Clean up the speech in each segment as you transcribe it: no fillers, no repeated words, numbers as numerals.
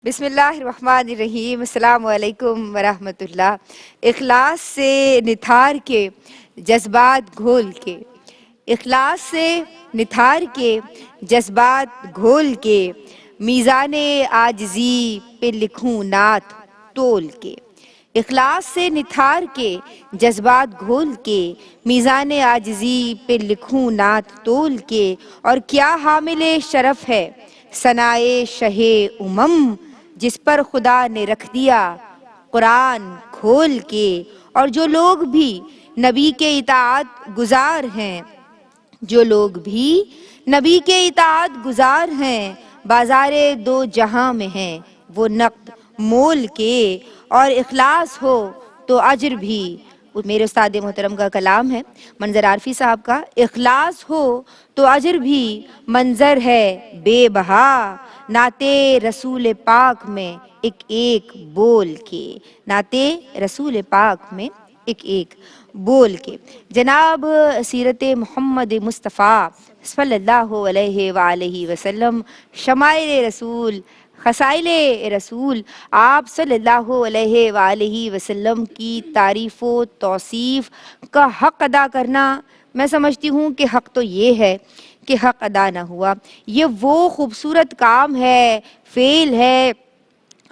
بسم اللہ الرحمن الرحیم، السلام علیکم ورحمۃ اللہ۔ اخلاص سے نتھار کے جذبات گھول کے، اخلاص سے نتھار کے جذبات گھول کے، میزان عاجزی پہ لکھوں نعت تول کے۔ اخلاص سے نتھار کے جذبات گھول کے، میزان عاجزی پہ لکھوں نعت تول کے، اور کیا حامل شرف ہے ثنائے شہ امم، جس پر خدا نے رکھ دیا قرآن کھول کے۔ اور جو لوگ بھی نبی کے اطاعت گزار ہیں، جو لوگ بھی نبی کے اطاعت گزار ہیں، بازار دو جہاں میں ہیں وہ نقد مول کے۔ اور اخلاص ہو تو اجر بھی، میرے استاد محترم کا کلام ہے منظر عارفی صاحب کا، اخلاص ہو تو اجر بھی منظر ہے بے بہا، نعت رسول پاک میں ایک ایک بول کے، نعت رسول پاک میں ایک ایک بول کے۔ جناب سیرت محمد مصطفیٰ صلی اللہ علیہ وآلہ وسلم، شمائل رسول، خصائل رسول، آپ صلی اللہ علیہ وآلہ وسلم کی تعریف و توصیف کا حق ادا کرنا، میں سمجھتی ہوں کہ حق تو یہ ہے کہ حق ادا نہ ہوا۔ یہ وہ خوبصورت کام ہے، فعل ہے،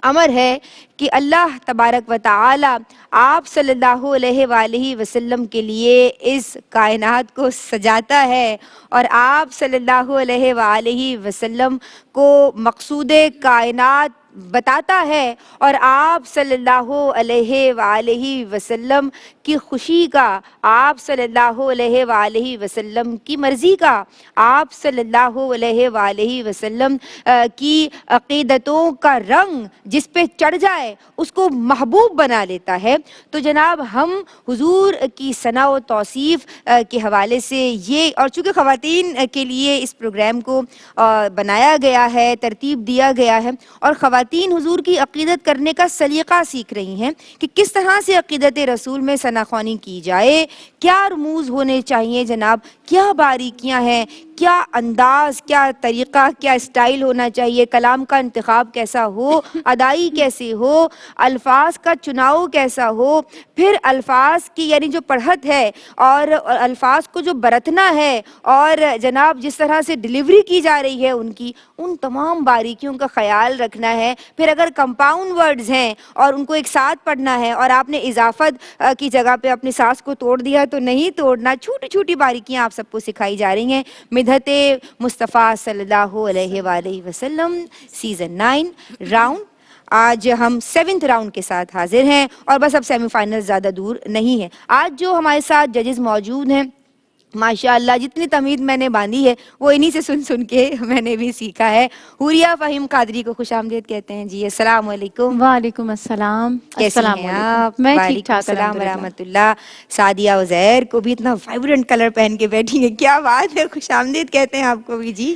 امر ہے کہ اللہ تبارک و تعالی آپ صلی اللہ علیہ وآلہ وسلم کے لیے اس کائنات کو سجاتا ہے، اور آپ صلی اللہ علیہ وآلہ وسلم کو مقصود کائنات بتاتا ہے، اور آپ صلی اللہ علیہ وآلہ وسلم کی خوشی کا، آپ صلی اللہ علیہ وآلہ وسلم کی مرضی کا، آپ صلی اللہ علیہ وآلہ وسلم کی عقیدتوں کا رنگ جس پہ چڑھ جائے اس کو محبوب بنا لیتا ہے۔ تو جناب ہم حضور کی ثنا و توصیف کے حوالے سے یہ، اور چونکہ خواتین کے لیے اس پروگرام کو بنایا گیا ہے، ترتیب دیا گیا ہے، اور خواتین حضور کی عقیدت کرنے کا سلیقہ سیکھ رہی ہیں کہ کس طرح سے عقیدت رسول میں ثنا خوانی کی جائے، کیا رموز ہونے چاہیے جناب، کیا باریکیاں ہیں، کیا انداز، کیا طریقہ، کیا اسٹائل ہونا چاہیے، کلام کا انتخاب کیسا ہو، ادائی کیسی ہو، الفاظ کا چناؤ کیسا ہو، پھر الفاظ کی یعنی جو پڑھت ہے اور الفاظ کو جو برتنا ہے، اور جناب جس طرح سے ڈیلیوری کی جا رہی ہے ان کی، ان تمام باریکیوں کا خیال رکھنا ہے۔ پھر اگر کمپاؤنڈ ورڈز ہیں اور ان کو ایک ساتھ پڑھنا ہے، اور آپ نے اضافت کی جگہ پہ اپنی سانس کو توڑ دیا تو نہیں توڑنا، چھوٹی چھوٹی باریکیاں آپ سب کو سکھائی جا رہی ہیں۔ مدحت مصطفیٰ صلی اللہ علیہ وآلہ وسلم سیزن 9 راؤنڈ، آج ہم 7th راؤنڈ کے ساتھ حاضر ہیں، اور بس اب سیمی فائنل زیادہ دور نہیں ہے۔ آج جو ہمارے ساتھ ججز موجود ہیں، ماشاءاللہ جتنی تمید میں نے باندھی ہے وہ انہی سے سن سن کے میں نے بھی سیکھا ہے۔ حوریہ فہیم قادری کو خوش آمدید کہتے ہیں جی، السلام علیکم۔ وعلیکم السلام۔ کیسی السلام ہیں علیکم، آپ؟ میں ٹھیک وعلیکم ٹھاک السلام الحمدللہ۔ ورحمۃ اللہ۔ سعدیہ عزیر کو بھی اتنا وائبرنٹ کلر پہن کے بیٹھی ہیں، کیا بات ہے، خوش آمدید کہتے ہیں آپ کو بھی جی۔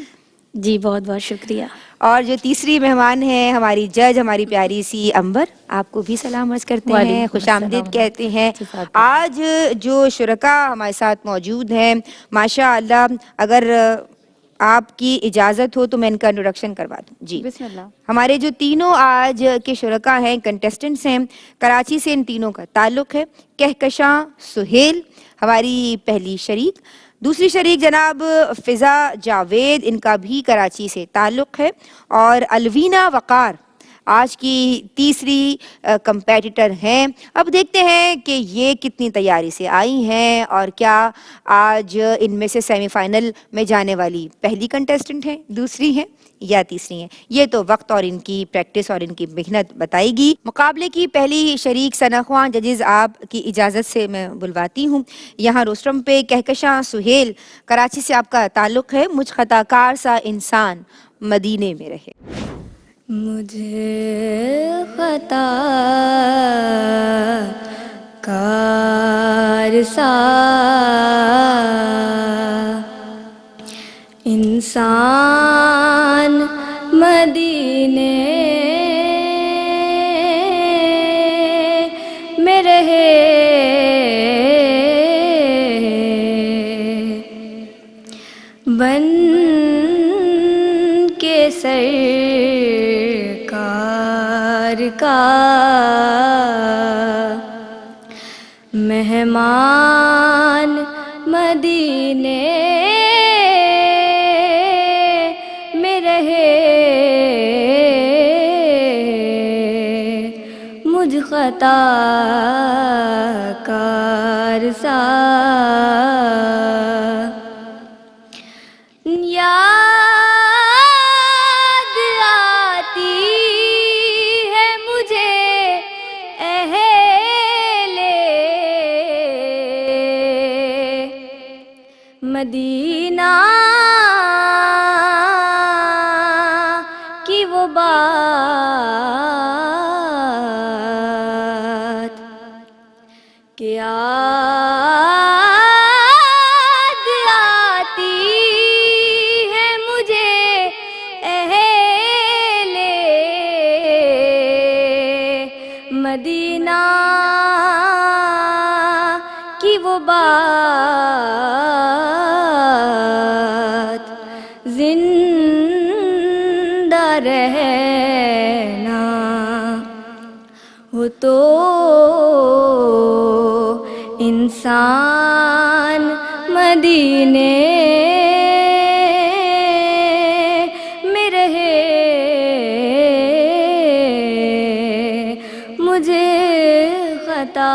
جی بہت بہت شکریہ۔ اور جو تیسری مہمان ہیں ہماری جج، ہماری پیاری سی امبر، آپ کو بھی سلام عرض کرتے ہیں، وعلیکم خوش السلام آمدید کہتے ہیں۔ جزاک اللہ۔ آج جو شرکاء ہمارے ساتھ موجود ہیں، ماشاءاللہ اگر آپ کی اجازت ہو تو میں ان کا انٹروڈکشن کروا دوں جی۔ بسم اللہ۔ ہمارے جو تینوں آج کے شرکاء ہیں، کنٹیسٹنٹس ہیں، کراچی سے ان تینوں کا تعلق ہے۔ کہکشاں سہیل ہماری پہلی شریک، دوسری شریک جناب فضا جاوید، ان کا بھی کراچی سے تعلق ہے، اور الوینہ وقار آج کی تیسری کمپیٹیٹر ہیں۔ اب دیکھتے ہیں کہ یہ کتنی تیاری سے آئی ہیں، اور کیا آج ان میں سے سیمی فائنل میں جانے والی پہلی کنٹیسٹنٹ ہیں، دوسری ہیں یا تیسری ہیں، یہ تو وقت اور ان کی پریکٹس اور ان کی محنت بتائے گی۔ مقابلے کی پہلی شریک ثنا خواں ججز آپ کی اجازت سے میں بلواتی ہوں یہاں روسٹرم پہ۔ کہکشاں سہیل، کراچی سے آپ کا تعلق ہے، مجھ خطا کار سا انسان مدینے میں رہے۔ مجھے خطا کار سا انسان مدینے میں رہے، بن کے سرکار کا مہمان مدینے میں رہے مجھ خطا کار سا یاد آتی ہے مجھے اہل مدینہ کی وہ بات کہ یاد آتی ہے مجھے اہل مدینہ کی وہ بات زندہ رہنا ہو تو انسان مدینے میں رہے مجھے خطا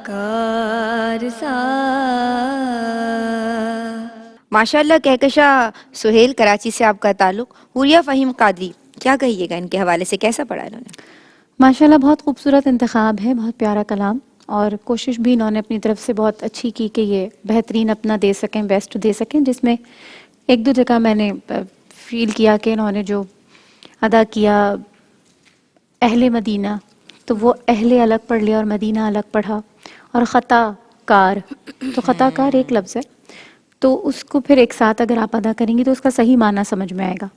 کار سا. ماشاءاللہ کہکشاں سہیل، کراچی سے آپ کا تعلق. حوریہ فہیم قادری، کیا کہیے گا ان کے حوالے سے، کیسا پڑھا انہوں نے؟ ماشاءاللہ بہت خوبصورت انتخاب ہے، بہت پیارا کلام، اور کوشش بھی انہوں نے اپنی طرف سے بہت اچھی کی کہ یہ بہترین اپنا دے سکیں، بیسٹ دے سکیں، جس میں ایک دو جگہ میں نے فیل کیا کہ انہوں نے جو ادا کیا اہل مدینہ، تو وہ اہل الگ پڑھ لیا اور مدینہ الگ پڑھا، اور خطا کار، تو خطا کار ایک لفظ ہے، تو اس کو پھر ایک ساتھ اگر آپ ادا کریں گی تو اس کا صحیح معنی سمجھ میں آئے گا.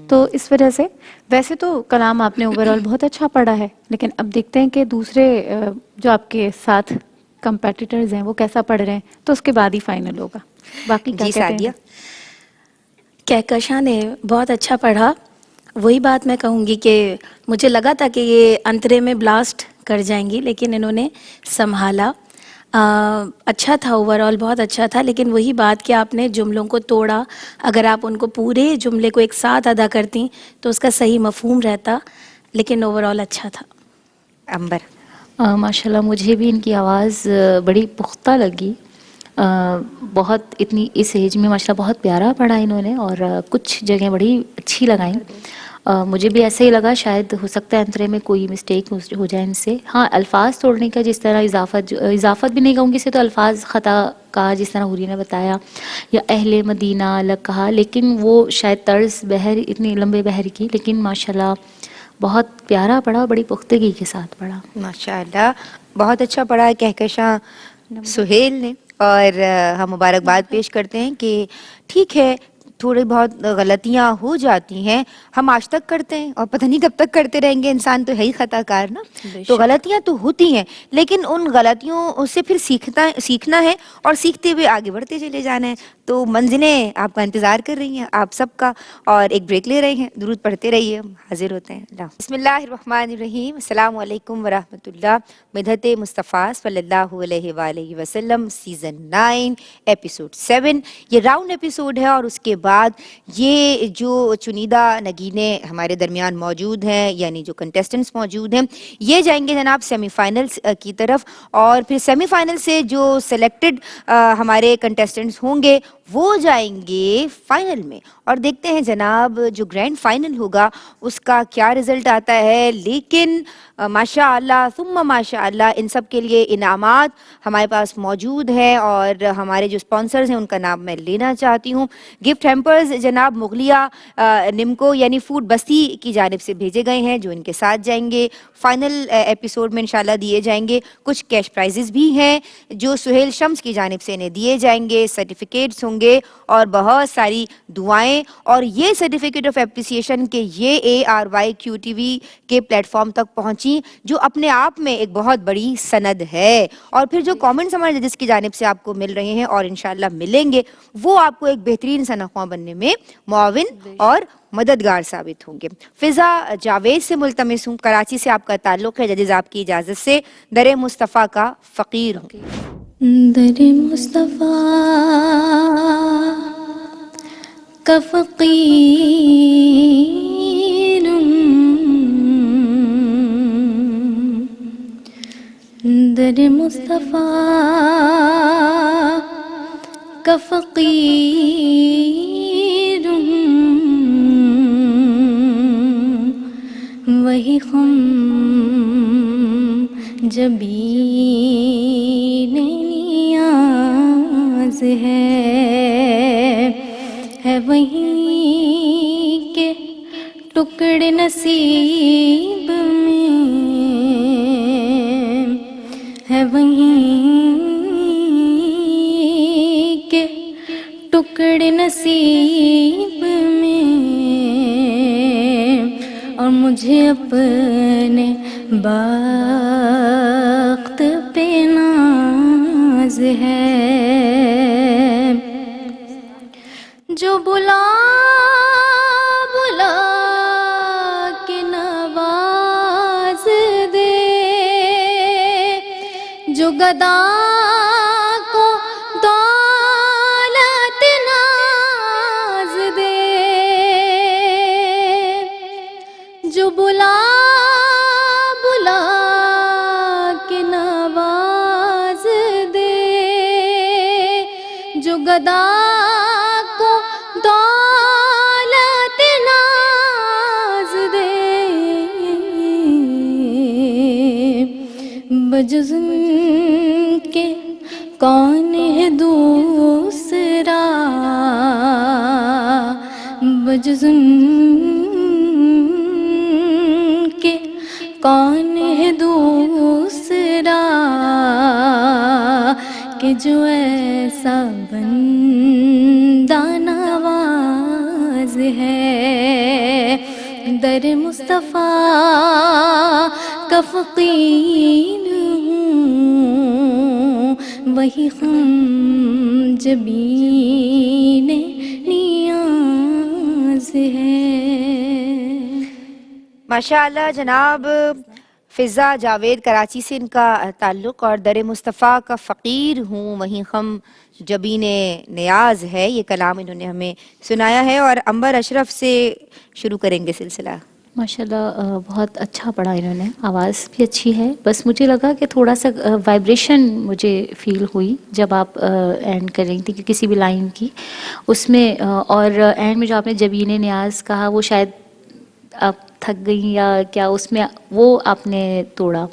تو اس وجہ سے ویسے تو کلام آپ نے اوور آل بہت اچھا پڑھا ہے، لیکن اب دیکھتے ہیں کہ دوسرے جو آپ کے ساتھ کمپیٹیٹرز ہیں وہ کیسا پڑھ رہے ہیں، تو اس کے بعد ہی فائنل ہوگا. باقی کیا جی کہتے سعدیہ؟ ہیں؟ کہکشاں نے بہت اچھا پڑھا. وہی بات میں کہوں گی کہ مجھے لگا تھا کہ یہ انترے میں بلاسٹ کر جائیں گی، لیکن انہوں نے سنبھالا. اچھا تھا، اوور آل بہت اچھا تھا، لیکن وہی بات کہ آپ نے جملوں کو توڑا. اگر آپ ان کو پورے جملے کو ایک ساتھ ادا کرتی تو اس کا صحیح مفہوم رہتا، لیکن اوور آل اچھا تھا. امبر؟ ماشاءاللہ مجھے بھی ان کی آواز بڑی پختہ لگی. بہت اتنی اس ایج میں ماشاءاللہ بہت پیارا پڑھا انہوں نے، اور کچھ جگہیں بڑی اچھی لگائیں. مجھے بھی ایسے ہی لگا، شاید ہو سکتا ہے انترے میں کوئی مسٹیک ہو جائے ان سے. ہاں، الفاظ توڑنے کا جس طرح اضافت بھی نہیں کہوں گی اسے، تو الفاظ خطا کہا جس طرح حوری نے بتایا، یا اہل مدینہ الگ کہا، لیکن وہ شاید طرز بحر اتنی لمبے بحر کی، لیکن ماشاءاللہ بہت پیارا پڑھا، بڑی پختگی کے ساتھ پڑھا. ماشاءاللہ بہت اچھا پڑھا ہے کہکشاں سہیل نے، اور ہم مبارکباد پیش کرتے ہیں کہ ٹھیک ہے، تھوڑی بہت غلطیاں ہو جاتی ہیں، ہم آج تک کرتے ہیں اور پتہ نہیں کب تک کرتے رہیں گے، انسان تو ہے ہی خطا کار نا. تو غلطیاں تو ہوتی ہیں، لیکن ان غلطیوں سے پھر سیکھنا ہے، اور سیکھتے ہوئے آگے بڑھتے چلے جانا ہے. تو منزلیں آپ کا انتظار کر رہی ہیں، آپ سب کا، اور ایک بریک لے رہے ہیں. درود پڑھتے رہیے، ہم حاضر ہوتے ہیں. اللہ بسم اللہ الرحمن الرحیم. السلام علیکم ورحمۃ اللہ. مدحت مصطفیٰ صلی اللہ علیہ وآلہ وسلم، سیزن 9 ایپیسوڈ 7. یہ راؤنڈ ایپیسوڈ ہے، اور اس کے بعد یہ جو چنیدہ نگینے ہمارے درمیان موجود ہیں، یعنی جو کنٹیسٹنٹس موجود ہیں، یہ جائیں گے جناب سیمی فائنلز کی طرف، اور پھر سیمی فائنل سے جو سلیکٹڈ ہمارے کنٹیسٹنٹس ہوں گے وہ جائیں گے فائنل میں. اور دیکھتے ہیں جناب جو گرینڈ فائنل ہوگا اس کا کیا رزلٹ آتا ہے. لیکن ماشاء اللہ ثم ماشاء اللہ ان سب کے لیے انعامات ہمارے پاس موجود ہیں، اور ہمارے جو اسپانسرز ہیں ان کا نام میں لینا چاہتی ہوں. گفٹ ہیمپرز جناب مغلیہ نمکو یعنی فوڈ بستی کی جانب سے بھیجے گئے ہیں، جو ان کے ساتھ جائیں گے فائنل ایپیسوڈ میں انشاءاللہ دیے جائیں گے. کچھ کیش پرائزز بھی ہیں جو سہیل شمس کی جانب سے انہیں دیے جائیں گے، سرٹیفکیٹس ہوں ہوں گے اور بہت ساری دعائیں، اور یہ سرٹیفکیٹ آف اپریسیشن کہ یہ ARYQTV کے پلیٹ فارم تک پہنچی، جو اپنے آپ میں ایک بہت بڑی سند ہے. اور پھر جو کامنٹس ہمارے جس کی جانب سے آپ کو مل رہے ہیں اور انشاءاللہ ملیں گے، وہ آپ کو ایک بہترین ثناء بننے میں معاون اور مددگار ثابت ہوں گے. فضا جاوید سے ملتمس ہوں، کراچی سے آپ کا تعلق ہے. ججز آپ کی اجازت سے در مصطفیٰ کا فقیر ہوں. در مصطفیٰ کا فقیر در مصطفیٰ کا فقیر وہی خم جبین نیاز ہے وہیں کے ٹکڑے نصیب میں، ہے وہیں کے ٹکڑے نصیب میں، اور مجھے اپنے بخت پہ ناز ہے، جو بلا بلا کے نواز دے، جو گدا کو دولت ناز دے، جو بلا بلا کے نواز دے، جو گدا کو دولت ناز دے، بجز ان کے کون ہے دوسرا، بجز ان کے کون ہے دوسرا، کہ جو ایسا بندہ نواز ہے. در مصطفیٰ کا فقیر ہوں، وہی خم جبین نیاز ہے. ماشاءاللہ جناب فضا جاوید کراچی سے ان کا تعلق، اور در مصطفیٰ کا فقیر ہوں وہیں خم جبین نیاز ہے، یہ کلام انہوں نے ہمیں سنایا ہے. اور عنبر اشرف سے شروع کریں گے سلسلہ. ماشاءاللہ بہت اچھا پڑھا انہوں نے، آواز بھی اچھی ہے. بس مجھے لگا کہ تھوڑا سا وائبریشن مجھے فیل ہوئی جب آپ اینڈ کر رہی تھی کہ کسی بھی لائن کی اس میں، اور اینڈ میں جو آپ نے جبین نیاز کہا وہ شاید آپ تھک گئی یا کیا، اس میں وہ آپ نے توڑا.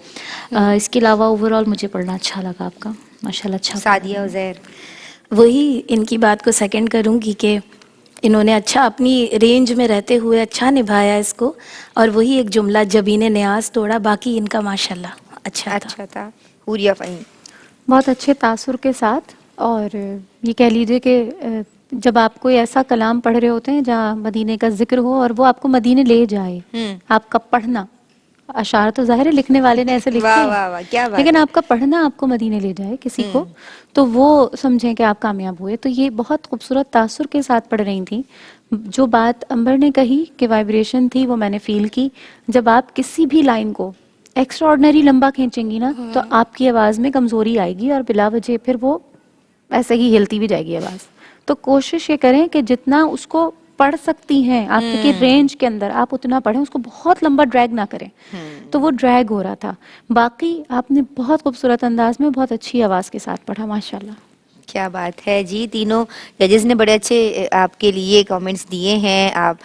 اس کے علاوہ اوور آل مجھے پڑھنا اچھا لگا آپ کا، ماشاءاللہ اچھا. سعدیہ عزیر. وہی ان کی بات کو سیکنڈ کروں گی کہ انہوں نے اچھا اپنی رینج میں رہتے ہوئے اچھا نبھایا اس کو، اور وہی ایک جملہ جبین نیاز توڑا، باقی ان کا ماشاءاللہ اچھا تھا. حوریہ فہیم. بہت اچھے تاثر کے ساتھ، اور یہ کہہ لیجئے کہ جب آپ کوئی ایسا کلام پڑھ رہے ہوتے ہیں جہاں مدینے کا ذکر ہو اور وہ آپ کو مدینے لے جائے، آپ کا پڑھنا، اشعار تو ظاہر ہے لکھنے والے نے ایسے لکھے ہیں، لیکن آپ کا پڑھنا آپ کو مدینے لے جائے کسی کو، تو وہ سمجھیں کہ آپ کامیاب ہوئے. تو یہ بہت خوبصورت تاثر کے ساتھ پڑھ رہی تھیں. جو بات عنبر نے کہی کہ وائبریشن تھی، وہ میں نے فیل کی. جب آپ کسی بھی لائن کو ایکسٹرا آرڈنری لمبا کھینچیں گی نا تو آپ کی آواز میں کمزوری آئے گی، اور بلا وجہ پھر وہ ایسے ہی ہلتی بھی جائے گی آواز. تو کوشش یہ کریں کہ جتنا اس کو پڑھ سکتی ہیں آپ کی رینج کے اندر آپ اتنا پڑھیں، اس کو بہت لمبا ڈریگ نہ کریں. تو وہ ڈریگ ہو رہا تھا. باقی آپ نے بہت خوبصورت انداز میں بہت اچھی آواز کے ساتھ پڑھا، ماشاءاللہ. کیا بات ہے جی. تینوں ججز نے بڑے اچھے آپ کے لیے کامنٹس دیے ہیں، آپ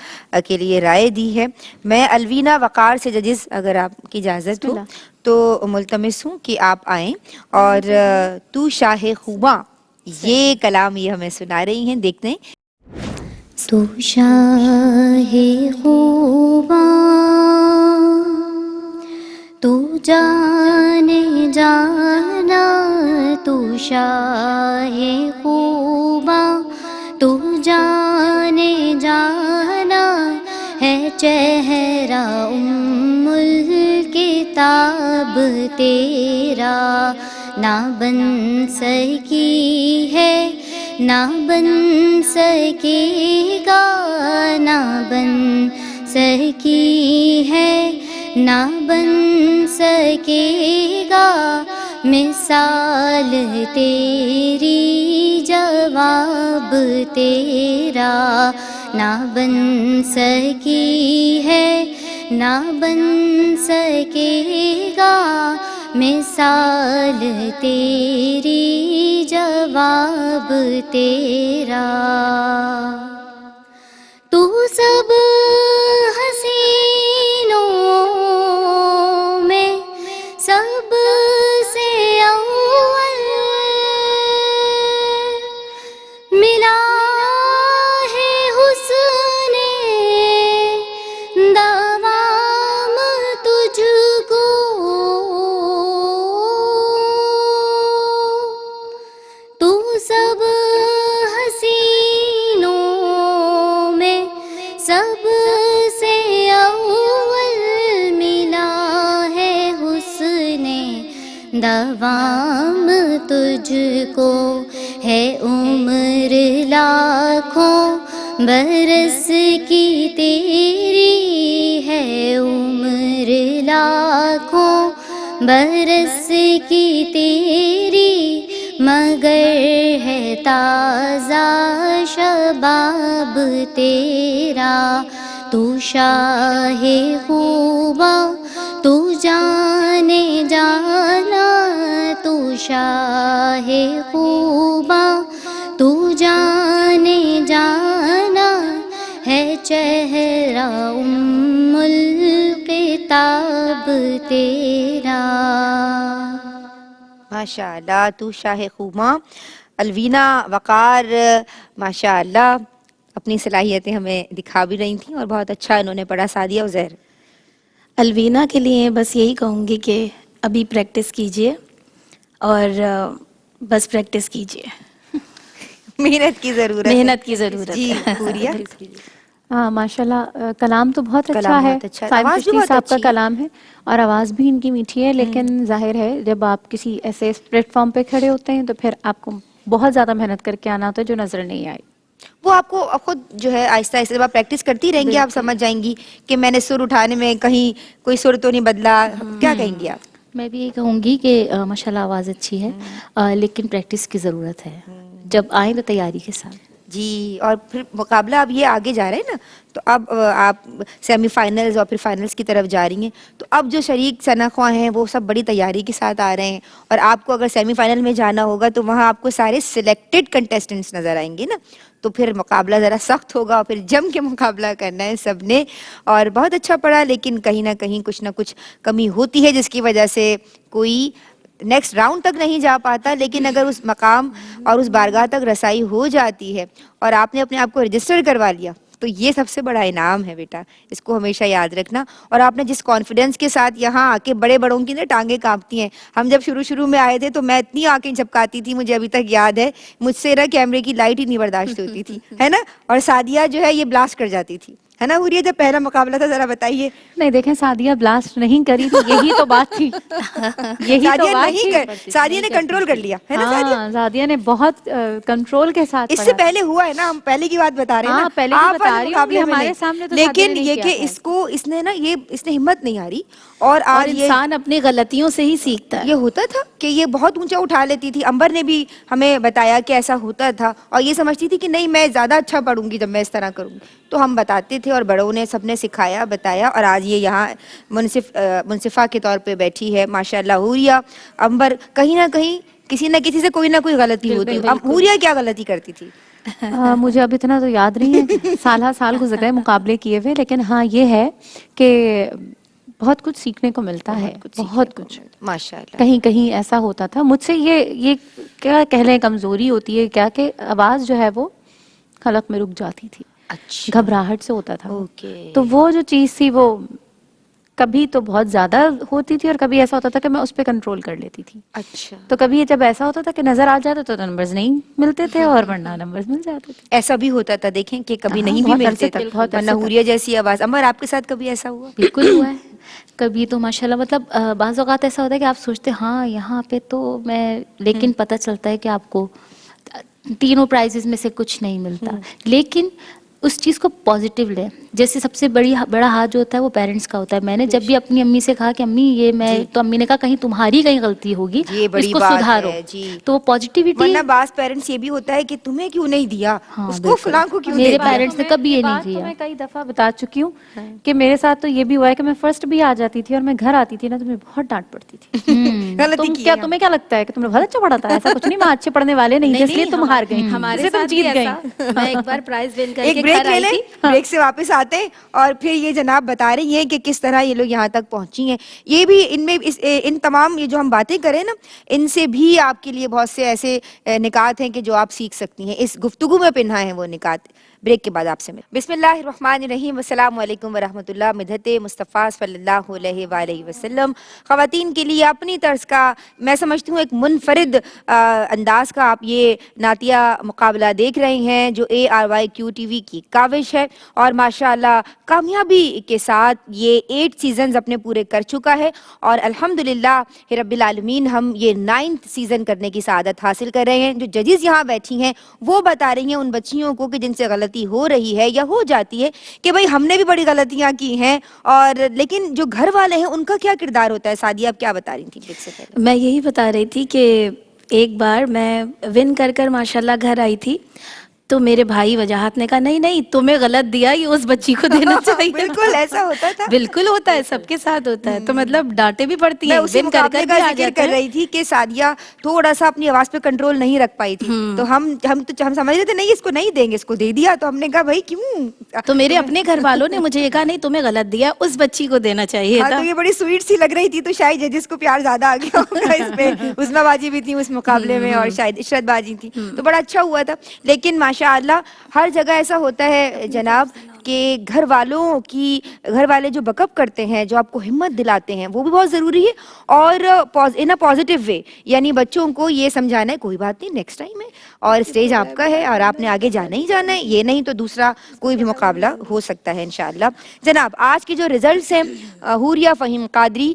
کے لیے رائے دی ہے. میں الوینا وقار سے ججز اگر آپ کی اجازت ہو تو ملتمس ہوں کہ آپ آئیں اور تو شاہ خوباں یہ کلام یہ ہمیں سنا رہی ہیں. دیکھتے ہیں. تو شاہ خوباں تو جانے جانا، تو شاہ خوباں چہرہ الکتاب تیرا نہ بن سکی ہے، نہ بن سکے گا، نہ بن سکی ہے، نہ بن سکے گا مثال تیری، جواب تیرا نہ بن سکی ہے، نہ بن سکے گا مثال تیری، جواب تیرا۔ تو سب حسینوں میں سب سے اول ملا ہے حسن دوام تجھ کو، تو سب حسینوں میں سب سے اول ملا ہے حسن دوام تجھ کو، ہے عمر لاکھوں برس کی تیری، ہے عمر لاکھوں برس کی تیری، مگر ہے تازہ شباب تیرا۔ تو شاہ خوباں تو جانے جانا، تو شاہ خوباں تو جانے جانا، ہے چہرہ الکتاب تیرا۔ ماشاء اللہ، تو شاہ خوباں، الوینا وقار ماشاء اللہ اپنی صلاحیتیں ہمیں دکھا بھی رہی تھیں اور بہت اچھا انہوں نے پڑھا۔ سعدیہ عزیر، الوینا کے لیے بس یہی کہوں گی کہ ابھی پریکٹس کیجئے اور بس پریکٹس کیجئے، محنت کی ضرورت ہے۔ محنت کی ضرورت جی ہے۔ پوریا، ہاں ماشاء اللہ، کلام تو بہت کلام اچھا ہے، بہت اچھا ہے، فہیم آواز بھی چشتی بہت صاحب کا اچھی ہے۔ کلام ہے اور آواز بھی ان کی میٹھی ہے، لیکن ظاہر ہے جب آپ کسی ایسے پلیٹ فارم پہ کھڑے ہوتے ہیں تو پھر آپ کو بہت زیادہ محنت کر کے آنا ہوتا ہے جو نظر نہیں آئی۔ وہ آپ کو خود جو ہے آہستہ آہستہ جب آپ پریکٹس کرتی رہیں گی آپ سمجھ جائیں گی کہ میں نے سر اٹھانے میں کہیں کوئی سر تو نہیں بدلا۔ کیا کہیں گی آپ؟ میں بھی یہ کہوں گی کہ ماشاء اللہ آواز اچھی ہے، لیکن پریکٹس کی ضرورت ہے، جب آئیں تو تیاری کے ساتھ۔ جی، اور پھر مقابلہ اب یہ آگے جا رہے ہیں نا، تو اب آپ سیمی فائنلز اور پھر فائنلز کی طرف جا رہی ہیں، تو اب جو شریک ثنا خواہ ہیں وہ سب بڑی تیاری کے ساتھ آ رہے ہیں، اور آپ کو اگر سیمی فائنل میں جانا ہوگا تو وہاں آپ کو سارے سلیکٹڈ کنٹیسٹنٹس نظر آئیں گے نا، تو پھر مقابلہ ذرا سخت ہوگا اور پھر جم کے مقابلہ کرنا ہے سب نے۔ اور بہت اچھا پڑھا، لیکن کہیں نہ کہیں کچھ نہ کچھ کمی ہوتی ہے جس کی وجہ سے کوئی نیکسٹ راؤنڈ تک نہیں جا پاتا، لیکن اگر اس مقام اور اس بارگاہ تک رسائی ہو جاتی ہے اور آپ نے اپنے آپ کو رجسٹر کروا لیا تو یہ سب سے بڑا انعام ہے بیٹا، اس کو ہمیشہ یاد رکھنا۔ اور آپ نے جس کانفیڈنس کے ساتھ یہاں آ کے بڑے بڑوں کی نا ٹانگیں کانپتی ہیں، ہم جب شروع میں آئے تھے تو میں اتنی آنکھیں جھپکاتی تھی، مجھے ابھی تک یاد ہے، مجھ سے نا کیمرے کی لائٹ ہی نہیں برداشت ہوتی تھی، ہے نا، اور سعدیہ جو ہے یہ بلاسٹ کر جاتی تھی، ہے نا حوریہ؟ جب پہلا مقابلہ تھا ذرا بتائیے۔ نہیں دیکھیں، سعدیہ بلاسٹ نہیں کری تھی، یہی تو بات تھی، یہی تو سعدیہ بات نہیں تھی۔ سعدیہ نے کنٹرول کر لیا، ہے نا سعدیہ؟ ہاں سعدیہ نے بہت کنٹرول کے ساتھ اس سے پڑھا۔ پہلے ہوا ہے نا، ہم پہلے کی بات بتا رہے ہیں نا، ہاں پہلے کی آپ والے بتا رہی ہوں، یہ مقابلے میں نہیں، ہمارے سامنے تو سعدیہ نے لیکن نہیں یہ کیا کہ تھا۔ اس نے نا اس نے ہمت نہیں ہاری، اور اور آج یہ انسان اپنی غلطیوں سے ہی سیکھتا ہے۔ یہ ہوتا تھا کہ یہ بہت اونچا اٹھا لیتی تھی، امبر نے بھی ہمیں بتایا کہ ایسا ہوتا تھا، اور یہ سمجھتی تھی کہ نہیں میں زیادہ اچھا پڑھوں گی جب میں اس طرح کروں گی، تو ہم بتاتے تھے اور بڑوں نے سب نے سکھایا بتایا، اور آج یہ یہاں منصفہ کے طور پہ بیٹھی ہے ماشاءاللہ۔ حوریہ، امبر، کہیں نہ کہیں کسی نہ کسی سے کوئی نہ کوئی غلطی ہوتی ہے۔ اب حوریہ کیا غلطی کرتی تھی؟ مجھے اب اتنا تو یاد نہیں ہے، سال ہر سال گزر گئے مقابلے کیے ہوئے، لیکن ہاں یہ ہے کہ بہت کچھ سیکھنے کو ملتا ہے، بہت کچھ۔ ماشاءاللہ۔ کہیں کہیں ایسا ہوتا تھا مجھ سے، یہ کیا کہہ لیں کمزوری ہوتی ہے کیا، کہ آواز جو ہے وہ حلق میں رک جاتی تھی، اچھا، گھبراہٹ سے ہوتا تھا وہ۔ اوکے۔ تو وہ جو چیز تھی وہ کبھی تو بہت زیادہ ہوتی تھی اور کبھی ایسا ہوتا تھا کہ میں اس پہ کنٹرول کر لیتی تھی. اچھا, تو کبھی جب ایسا ہوتا تھا کہ نظر آ جاتا تو نمبرز نہیں ملتے تھے اور ورنہ نمبرز مل جاتے تھے. ایسا بھی ہوتا تھا دیکھیں کہ کبھی ہاں، نہیں بھی بہت عرصے ملتے تک، تھے, بہت عرصے ورنہ تک. حوریہ جیسی آواز. عمر آپ کے ساتھ کبھی ایسا ہوا؟ بالکل ہوا ہے. کبھی تو ماشاءاللہ مطلب بعض اوقات ایسا ہوتا ہے کہ آپ سوچتے ہاں یہاں پہ تو میں, لیکن پتہ چلتا ہے کہ آپ کو تینوں پرائزز میں سے کچھ نہیں ملتا. لیکن اس چیز کو پازیٹیو لیں. جیسے سب سے بڑا ہاتھ جو ہوتا ہے وہ پیرنٹس کا ہوتا ہے. میں نے جب بھی اپنی امی سے کہا کہ امی یہ میں, تو امی نے کہا کہیں تمہاری کہیں غلطی ہوگی, یہ اس بڑی کو بات سدھارو. ہے جی. تو وہ پازیٹیوٹی. ورنہ بعض پیرنٹس یہ بھی ہوتا ہے کہ تمہیں کیوں نہیں دیا, ہاں اس کو بالکل, فلاں کو کیوں دے میرے دیا. پیرنٹس نے کبھی یہ نہیں بات تو کیا. میں کئی دفعہ بتا چکی ہوں کہ میرے ساتھ تو یہ بھی ہوا ہے کہ میں فرسٹ بھی آ جاتی تھی اور میں گھر آتی تھی نا تو مجھے بہت ڈانٹ پڑتی تھی. غلطی کی ہے یہاں. تمہیں کیا لگتا ہے کہ تم نے بہت اچھا پڑھا تھا؟ ایسا کچھ نہیں, میں اچھے پڑھنے والے نہیں تھے اس لیے تم ہار گئی, اس ہمارے لیے تم ساتھ بھی جیت گئی. ایسا. میں ایک بار پرائز ون کر ایک کے بریک گھر لے آئی لیں, تھی. بریک سے واپس آتے ہیں اور پھر یہ جناب بتا رہی ہیں کہ کس طرح یہ لوگ یہاں تک پہنچی ہیں. یہ بھی ان میں ان تمام یہ جو ہم باتیں کریں نا, ان سے بھی آپ کے لیے بہت سے ایسے نکات ہیں کہ جو آپ سیکھ سکتی ہیں. اس گفتگو میں پنہا ہیں وہ نکات. بریک کے بعد آپ سے ملیں. بسم اللہ الرحمن الرحیم. السلام علیکم ورحمۃ اللہ. مدحت مصطفیٰ صلی اللہ علیہ وآلہ وسلم. خواتین کے لیے اپنی طرز کا, میں سمجھتی ہوں ایک منفرد انداز کا آپ یہ نعتیہ مقابلہ دیکھ رہے ہیں جو ARYQ TV کی کاوش ہے, اور ماشاءاللہ کامیابی کے ساتھ یہ 8 سیزنز اپنے پورے کر چکا ہے, اور الحمدللہ رب العالمین ہم یہ 9th سیزن کرنے کی سعادت حاصل کر رہے ہیں. جو ججز یہاں بیٹھی ہیں وہ بتا رہی ہیں ان بچیوں کو کہ جن سے غلطی ہو رہی ہے یا ہو جاتی ہے کہ بھئی ہم نے بھی بڑی غلطیاں کی ہیں, اور لیکن جو گھر والے ہیں ان کا کیا کردار ہوتا ہے. سعدیہ آپ کیا بتا رہی تھیں بریک سے پہلے؟ میں یہی بتا رہی تھی کہ ایک بار میں ون کر ماشاءاللہ گھر آئی تھی, تو میرے بھائی وجاہت نے کہا نہیں نہیں تمہیں غلط دیا, یہ اس بچی کو دینا چاہیے. بالکل ایسا ہوتا تھا, بالکل ہوتا ہے, سب کے ساتھ ہوتا ہے. تو مطلب ڈانٹے بھی پڑتی میں ہیں, اسی ون مقابلے کا بھی آ ذکر جاتے کر ہیں. رہی تھی کہ سعدیہ تھوڑا سا اپنی آواز پہ کنٹرول نہیں رکھ پائی تھی, تو ہم سمجھ رہے تھے نہیں اس کو نہیں دیں گے, اس کو دے دیا. تو ہم نے کہا بھائی کیوں. تو میرے اپنے گھر والوں نے مجھے یہ کہا نہیں تمہیں غلط دیا, اس بچی کو دینا چاہیے ہاں تھا. تو یہ بڑی سویٹ سی لگ رہی تھی, تو شاید ججز کو پیار زیادہ آ گیا ہوگا اس پہ. عظمیٰ باجی بھی تھی اس مقابلے میں, اور شاید عشرت باجی تھی, تو بڑا اچھا ہوا تھا. لیکن ماشاءاللہ ہر جگہ ایسا ہوتا ہے جناب کہ گھر والے جو بیک اپ کرتے ہیں, جو آپ کو ہمت دلاتے ہیں, وہ بھی بہت ضروری ہے. اور ان اے پازیٹیو وے, یعنی بچوں کو یہ سمجھانا ہے کوئی بات نہیں نیکسٹ ٹائم ہے, اور اسٹیج آپ کا ہے اور آپ نے آگے جانا ہی جانا ہے, یہ نہیں تو دوسرا کوئی بھی مقابلہ ہو سکتا ہے انشاءاللہ. جناب آج کے جو ریزلٹس ہیں, حوریہ فہیم قادری,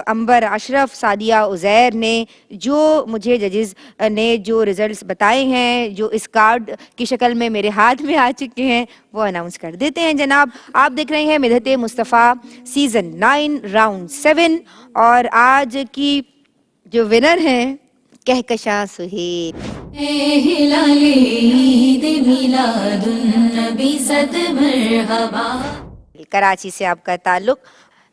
عنبر اشرف, سعدیہ عزیر نے جو مجھے ججز نے جو ریزلٹس بتائے ہیں, جو اس کارڈ کی شکل میں میرے ہاتھ میں آ چکے ہیں, وہ اناؤنس کر دیتے ہیں. جناب آپ دیکھ رہے ہیں مدحت مصطفیٰ سیزن 9 راؤنڈ 7, اور آج کی جو ونر ہیں کہکشاں سہیل. اے ہلال عید میلاد النبی صد مرحبا. کراچی سے آپ کا تعلق.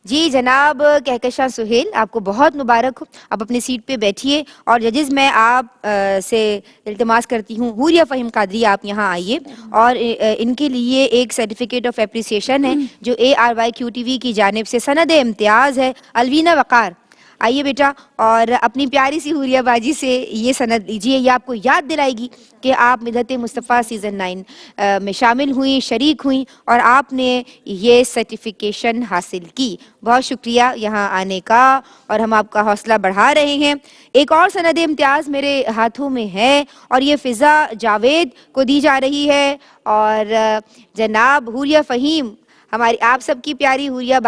جی جناب کہکشاں سہیل, آپ کو بہت مبارک ہو. آپ اپنی سیٹ پہ بیٹھیے, اور ججز میں آپ سے التماس کرتی ہوں, حوریہ فہیم قادری آپ یہاں آئیے, اور ان کے لیے ایک سرٹیفکیٹ آف اپریسیشن ہے جو ARYQ TV کی جانب سے سند امتیاز ہے. الوینہ وقار آئیے بیٹا, اور اپنی پیاری سی حوریہ باجی سے یہ سند لیجیے. یہ آپ کو یاد دلائے گی کہ آپ مدحت مصطفیٰ سیزن 9 میں شامل ہوئیں, شریک ہوئیں, اور آپ نے یہ سرٹیفیکیشن حاصل کی. بہت شکریہ یہاں آنے کا, اور ہم آپ کا حوصلہ بڑھا رہے ہیں. ایک اور سند امتیاز میرے ہاتھوں میں ہے, اور یہ فضا جاوید کو دی جا رہی ہے. اور جناب حوریہ فہیم, ہماری آپ سب کی پیاری حوریہ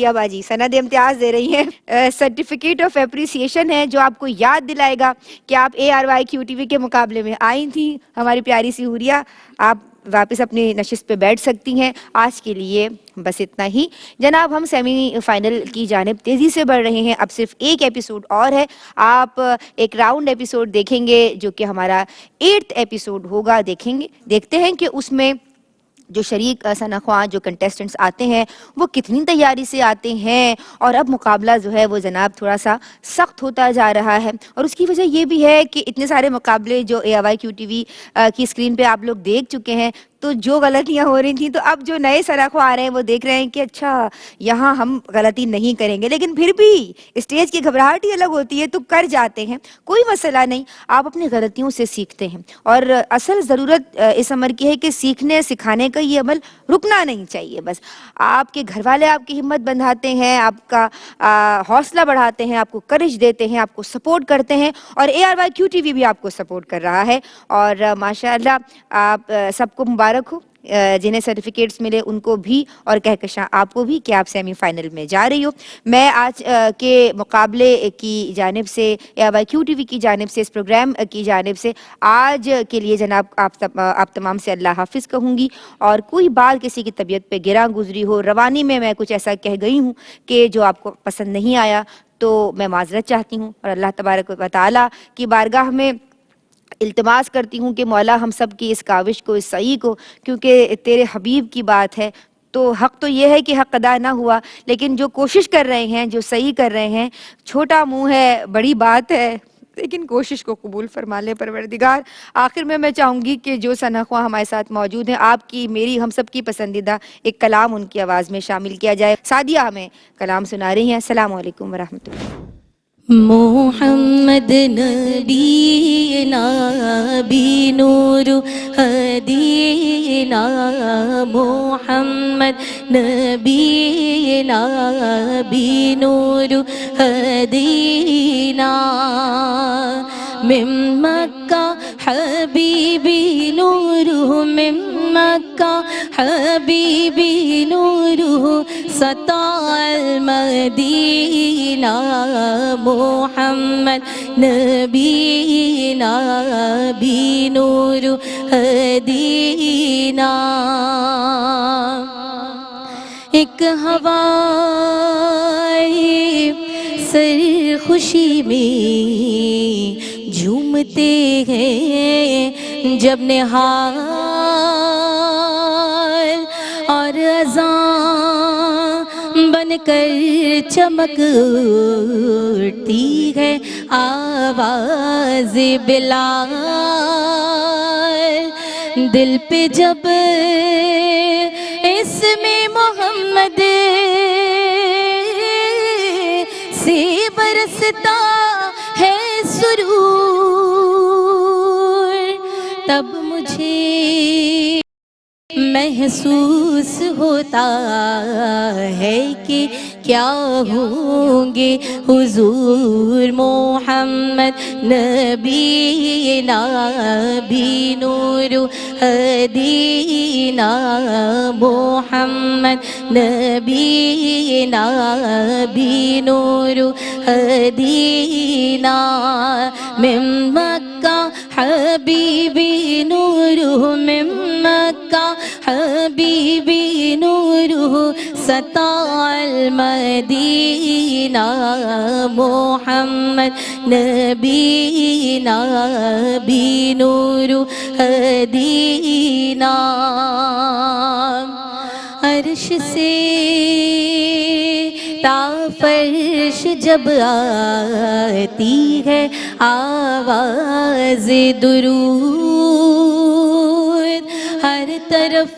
باجی سند امتیاز دے رہی ہیں. سرٹیفکیٹ آف اپریسیشن ہے جو آپ کو یاد دلائے گا کہ آپ ARYQ TV کے مقابلے میں آئی تھیں. ہماری پیاری سی حوریہ, آپ واپس اپنی نشست پہ بیٹھ سکتی ہیں. آج کے لیے بس اتنا ہی. جناب ہم سیمی فائنل کی جانب تیزی سے بڑھ رہے ہیں. اب صرف ایک ایپیسوڈ اور ہے. آپ ایک راؤنڈ ایپیسوڈ دیکھیں گے جو کہ ہمارا 8th ایپیسوڈ ہوگا. دیکھتے ہیں کہ اس میں جو شریک ثناء جو کنٹیسٹنٹس آتے ہیں وہ کتنی تیاری سے آتے ہیں, اور اب مقابلہ جو ہے وہ جناب تھوڑا سا سخت ہوتا جا رہا ہے. اور اس کی وجہ یہ بھی ہے کہ اتنے سارے مقابلے جو ARYQ TV کی اسکرین پہ آپ لوگ دیکھ چکے ہیں, تو جو غلطیاں ہو رہی تھیں، تو اب جو نئے سراخوا آ رہے ہیں وہ دیکھ رہے ہیں کہ اچھا یہاں ہم غلطی نہیں کریں گے، لیکن پھر بھی اسٹیج کی گھبراہٹ ہی الگ ہوتی ہے تو کر جاتے ہیں، کوئی مسئلہ نہیں، آپ اپنی غلطیوں سے سیکھتے ہیں. اور اصل ضرورت اس عمر کی ہے کہ سیکھنے سکھانے کا یہ عمل رکنا نہیں چاہیے. بس آپ کے گھر والے آپ کی ہمت بندھاتے ہیں، آپ کا حوصلہ بڑھاتے ہیں، آپ کو کرج دیتے ہیں، آپ کو سپورٹ کرتے ہیں، اور ARYQTV بھی آپ کو سپورٹ کر رہا ہے. اور ماشاءاللہ آپ سب کو مبارک ہو، جنہیں سرٹیفکیٹس ملے ان کو بھی، اور کہکشاں آپ کو بھی کہ آپ سیمی فائنل میں جا رہی ہو. میں آج کے مقابلے کی جانب سے، ARYQTV کی جانب سے، اس پروگرام کی جانب سے آج کے لیے جناب آپ تمام سے اللہ حافظ کہوں گی. اور کوئی بات کسی کی طبیعت پہ گراں گزری ہو، روانی میں کچھ ایسا کہہ گئی ہوں کہ جو آپ کو پسند نہیں آیا، تو میں معذرت چاہتی ہوں، اور اللہ تبارک و تعالیٰ کی بارگاہ میں التماس کرتی ہوں کہ مولا ہم سب کی اس کاوش کو، اس سعی کو، کیونکہ تیرے حبیب کی بات ہے تو حق تو یہ ہے کہ حق ادا نہ ہوا، لیکن جو کوشش کر رہے ہیں، جو صحیح کر رہے ہیں، چھوٹا منہ ہے بڑی بات ہے، لیکن کوشش کو قبول فرما لے پروردگار. آخر میں چاہوں گی کہ جو ثناء ہمارے ساتھ موجود ہیں، آپ کی، میری، ہم سب کی پسندیدہ ایک کلام ان کی آواز میں شامل کیا جائے. سعدیہ ہمیں کلام سنا رہی ہیں. السلام علیکم ورحمۃ اللہ. محمد نبینا بنور ہدینا، محمد نبینا بنور ہدینا، من مکہ حبیبی نورہ، من مکہ حبیبی نورہ، سطع المدینہ، محمد نبینا بنور ہدینا. ایک ہوائے سرخوشی میں جھومتے ہیں جب نہال، اور اذان بن کر چمکتی ہے آواز بلال، دل پہ جب اسم محمد سے برستا ہے سرور، تب مجھے محسوس ہوتا ہے کہ کیا ہوں گے حضور. محمد نبینا بنور ہدینا، محمد نبینا بنور ہدینا، من مکہ حبیبی نورہ، من مکہ حبیبی نورہ، سطع المدینہ، محمد نبینا بنور ہدینا. عرش سے تا فرش جب آتی ہے آواز درود، ہر طرف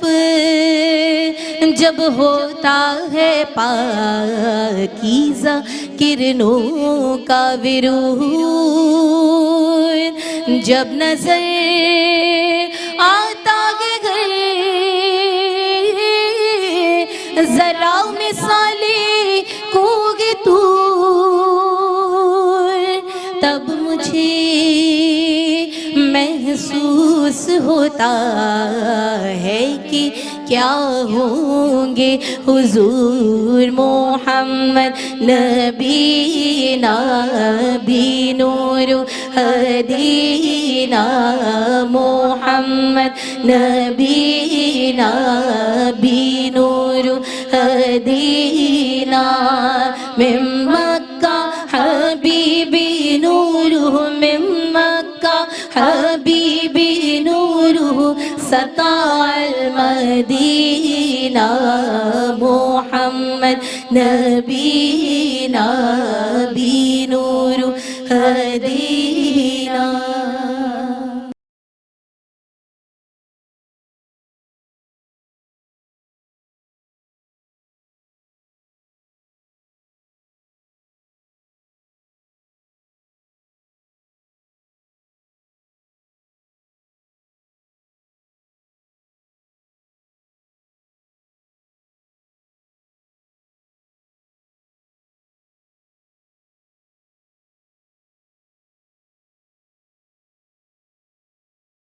جب ہوتا ہے پاکیزہ کرنوں کا ورود، جب نظر آتا ہے گھر ذرا مثالی کوہ طور، تب مجھے محسوس ہوتا ہے کہ کیا ہوں گے حضور. محمد نبینا بنور ہدینا، محمد نبینا بنور ہدینا، من مکہ حبیبی نورہ، من مکہ حبیبی نورہ، سطع المدینہ، محمد نبینا بنور ہدینا.